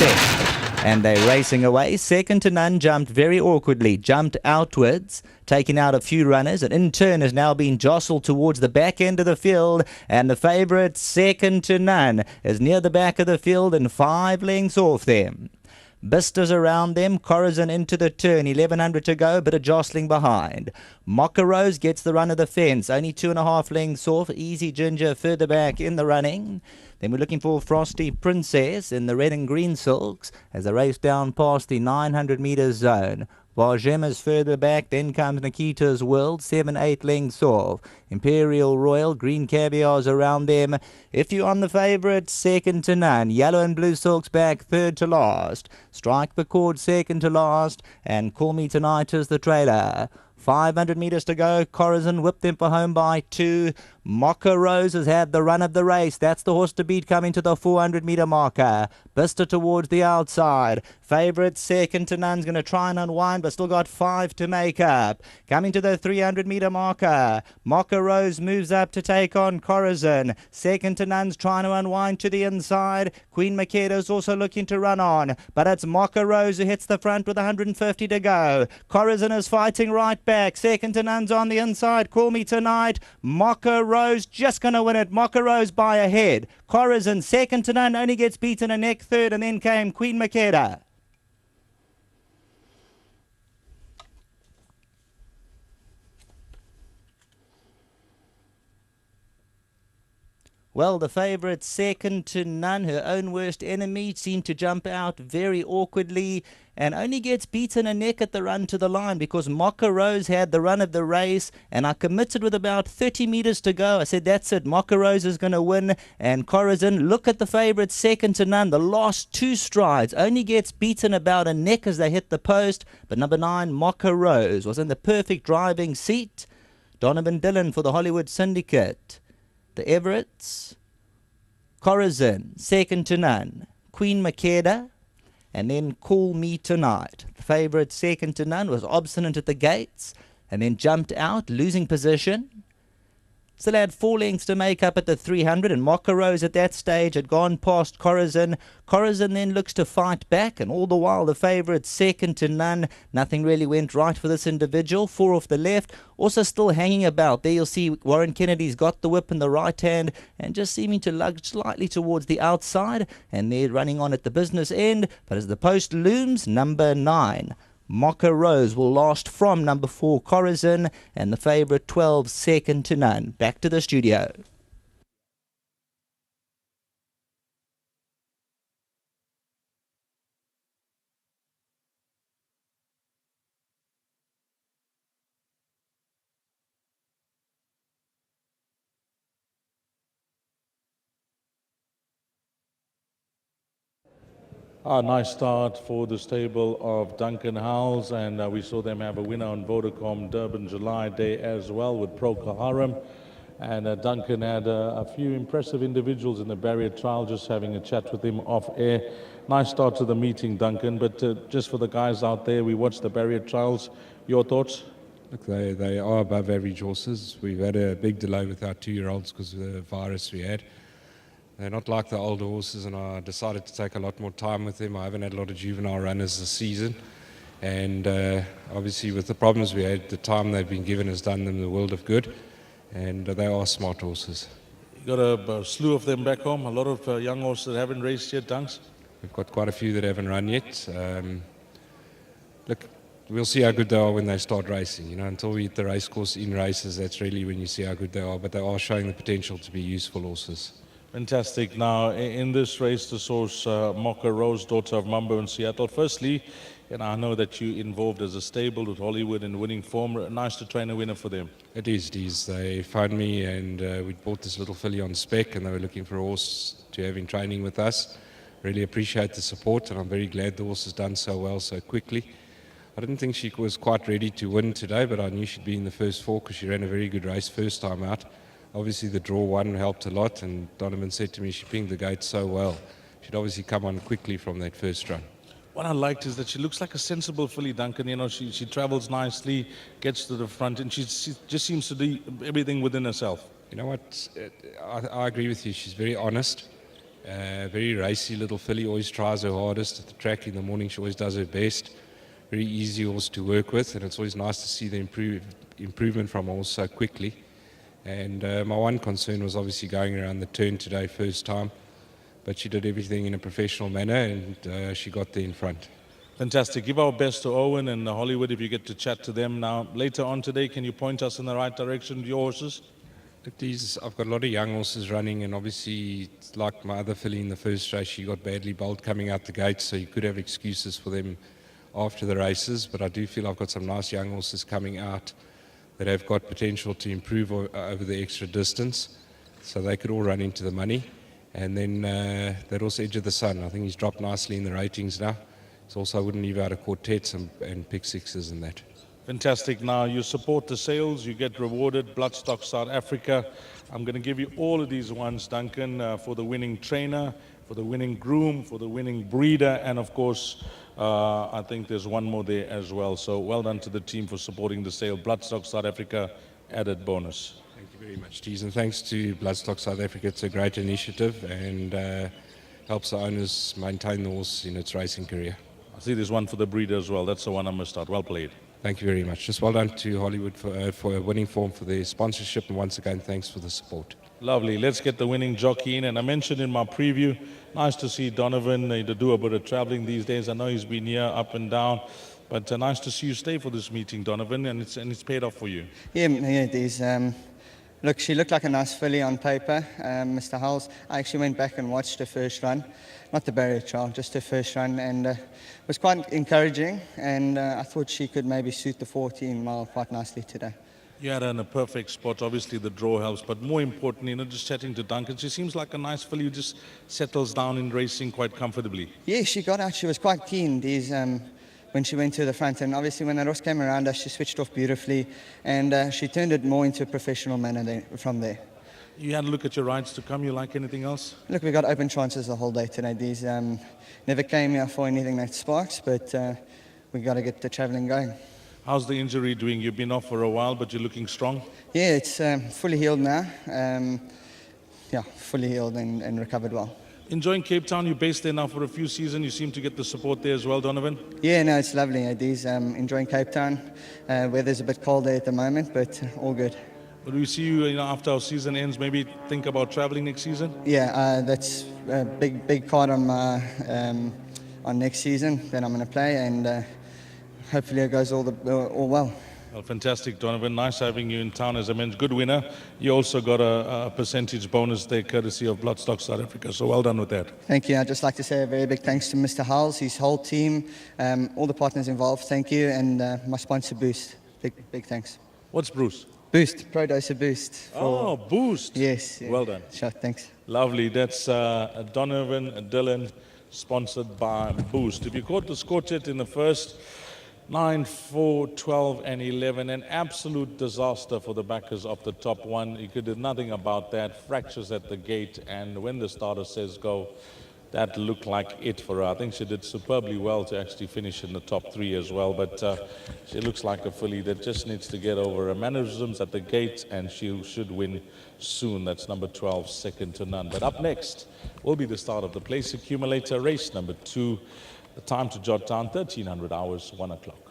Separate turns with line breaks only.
set. And they're racing away. Second to none, jumped very awkwardly, jumped outwards, taking out a few runners, and in turn has now been jostled towards the back end of the field. And the favourite, second to none, is near the back of the field and 5 lengths off them. Bista's around them, Corazon into the turn, 1100 to go, bit of jostling behind. MOCHA Rose gets the run of the fence, only 2.5 lengths off. Easy Ginger further back in the running. Then we're looking for Frosty Princess in the red and green silks as they race down past the 900 metres zone. Varjem is further back, then comes Nikita's World, 7-8 lengths off. Imperial Royal, Green Caviar's around them. If you're on the favourite, second to none. Yellow and Blue Silks back, third to last. Strike the Chord, second to last. And Call Me Tonight is the trailer. 500 metres to go. Corazon whipped them for home by 2. MOCHA Rose has had the run of the race. That's the horse to beat coming to the 400 metre marker. Bista towards the outside. Favourite second to none's going to try and unwind, but still got 5 to make up. Coming to the 300 metre marker. MOCHA Rose moves up to take on Corazon. Second to none's trying to unwind to the inside. Queen Makeda's also looking to run on, but it's MOCHA Rose who hits the front with 150 to go. Corazon is fighting right back. Second to none's on the inside. Call Me Tonight. MOCHA Rose just going to win it. MOCHA Rose by a head. Corazon second to none, only gets beaten a neck third, and then came Queen Makeda. Well, the favourite second to none, her own worst enemy, seemed to jump out very awkwardly and only gets beaten a neck at the run to the line because MOCHA Rose had the run of the race, and I committed with about 30 metres to go. I said, that's it, MOCHA Rose is going to win. And Corazon, look at the favourite second to none. The last 2 strides only gets beaten about a neck as they hit the post. But number 9, MOCHA Rose, was in the perfect driving seat. Donovan Dillon for the Hollywood Syndicate. The Everetts, Corazon, second to none. Queen Makeda, and then Call Me Tonight. The favourite second to none was obstinate at the gates and then jumped out, losing position. Still had 4 lengths to make up at the 300, and MOCHA Rose at that stage had gone past Corazon. Corazon then looks to fight back, and all the while the favourite second to none. Nothing really went right for this individual. 4 off the left, also still hanging about. There you'll see Warren Kennedy's got the whip in the right hand and just seeming to lug slightly towards the outside, and they're running on at the business end. But as the post looms, number 9. MOCHA Rose will last from number 4 Corazon, and the favourite 12 second to none. Back to the studio.
A nice start for the stable of Duncan Howells, and we saw them have a winner on Vodacom Durban July Day as well with Pro Kaharam. And Duncan had a few impressive individuals in the barrier trial, just having a chat with him off air. Nice start to the meeting, Duncan, but just for the guys out there, we watched the barrier trials. Your thoughts?
Look, they are above average horses. We've had a big delay with our 2-year-olds because of the virus we had. They're not like the older horses, and I decided to take a lot more time with them. I haven't had a lot of juvenile runners this season, and obviously with the problems we had, the time they've been given has done them the world of good, and they are smart horses.
You got a slew of them back home, a lot of young horses that haven't raced yet, Dunks?
We've got quite a few that haven't run yet. Look, we'll see how good they are when they start racing. You know, until we hit the race course in races, that's really when you see how good they are, but they are showing the potential to be useful horses.
Fantastic. Now, in this race, the source, MOCHA Rose, daughter of Mambo in Seattle. Firstly, and I know that you're involved as a stable with Hollywood in winning form. Nice to train a winner for them.
It is. They phoned me, and we bought this little filly on spec, and they were looking for a horse to have in training with us. Really appreciate the support, and I'm very glad the horse has done so well so quickly. I didn't think she was quite ready to win today, but I knew she'd be in the first 4 because she ran a very good race first time out. Obviously the draw 1 helped a lot, and Donovan said to me she pinged the gate so well. She'd obviously come on quickly from that first run.
What I liked is that she looks like a sensible filly, Duncan. You know, she travels nicely, gets to the front, and she just seems to do everything within herself.
You know what, I agree with you. She's very honest, Very racy little filly, always tries her hardest at the track in the morning. She always does her best. Very easy horse to work with, and it's always nice to see the improvement from her horse so quickly. And my one concern was obviously going around the turn today, first time, but she did everything in a professional manner, and she got there in front.
Fantastic. Give our best to Owen and Hollywood if you get to chat to them. Now, later on today, can you point us in the right direction with your horses?
I've got a lot of young horses running, and obviously, like my other filly in the first race, she got badly bowled coming out the gate, so you could have excuses for them after the races. But I do feel I've got some nice young horses coming out that have got potential to improve over the extra distance, so they could all run into the money. And then that also Edge of the Sun. I think he's dropped nicely in the ratings now. So also I wouldn't leave out a quartets and pick sixes in that.
Fantastic. Now you support the sales, you get rewarded. Bloodstock South Africa. I'm going to give you all of these ones, Duncan, for the winning trainer, for the winning groom, for the winning breeder, and of course, I think there's one more there as well. So well done to the team for supporting the sale. Bloodstock South Africa, added bonus.
Thank you very much, Tees, and thanks to Bloodstock South Africa. It's a great initiative and helps the owners maintain the horse in its racing career.
I see there's one for the breeder as well. That's the one I missed out. Well played.
Thank you very much. Just well done to Hollywood for a winning form for their sponsorship, and once again, thanks for the support.
Lovely. Let's get the winning jockey in. And I mentioned in my preview, nice to see Donovan to do a bit of traveling these days. I know he's been here up and down, but nice to see you stay for this meeting, Donovan, and it's paid off for you.
Yeah, it is. Look, she looked like a nice filly on paper, Mr. Hulls. I actually went back and watched her first run, not the barrier trial, just her first run, and it was quite encouraging, and I thought she could maybe suit the 14 mile quite nicely today.
You had her in a perfect spot. Obviously, the draw helps, but more importantly, just chatting to Duncan, she seems like a nice filly who just settles down in racing quite comfortably.
Yeah, she got out. She was quite keen when she went to the front, and obviously when the horse came around us, she switched off beautifully, and she turned it more into a professional manner from there.
You had a look at your rides to come. You like anything else?
Look, we got open chances the whole day today. These never came here for anything that sparks, but we got to get the travelling going.
How's the injury doing? You've been off for a while, but you're looking strong.
Yeah, it's fully healed now. Fully healed and recovered well.
Enjoying Cape Town. You're based there now for a few seasons. You seem to get the support there as well, Donovan.
Yeah, no, it's lovely. These enjoying Cape Town. Weather's a bit cold there at the moment, but all good.
But we see you, after our season ends, maybe think about traveling next season?
Yeah, that's a big part on my on next season that I'm going to play, and hopefully it goes all well.
Well, fantastic, Donovan. Nice having you in town as a men's good winner. You also got a percentage bonus there, courtesy of Bloodstock South Africa. So well done with that.
Thank you. I'd just like to say a very big thanks to Mr. Hulls, his whole team, all the partners involved. Thank you, and my sponsor Boost. Big thanks.
What's Bruce?
Boost, Pro Dose of Boost.
Boost.
Yes. Yeah.
Well done.
Sure, thanks.
Lovely. That's Donovan Dillon, sponsored by Boost. If you caught the quartet in the first, 9, 4, 12, and 11, an absolute disaster for the backers of the top one. You could do nothing about that. Fractures at the gate, and when the starter says go, that looked like it for her. I think she did superbly well to actually finish in the top 3 as well, but she looks like a filly that just needs to get over her mannerisms at the gate, and she should win soon. That's number 12, second to none. But up next will be the start of the place accumulator, race number 2. The time to jot down, 1300 hours, 1 o'clock.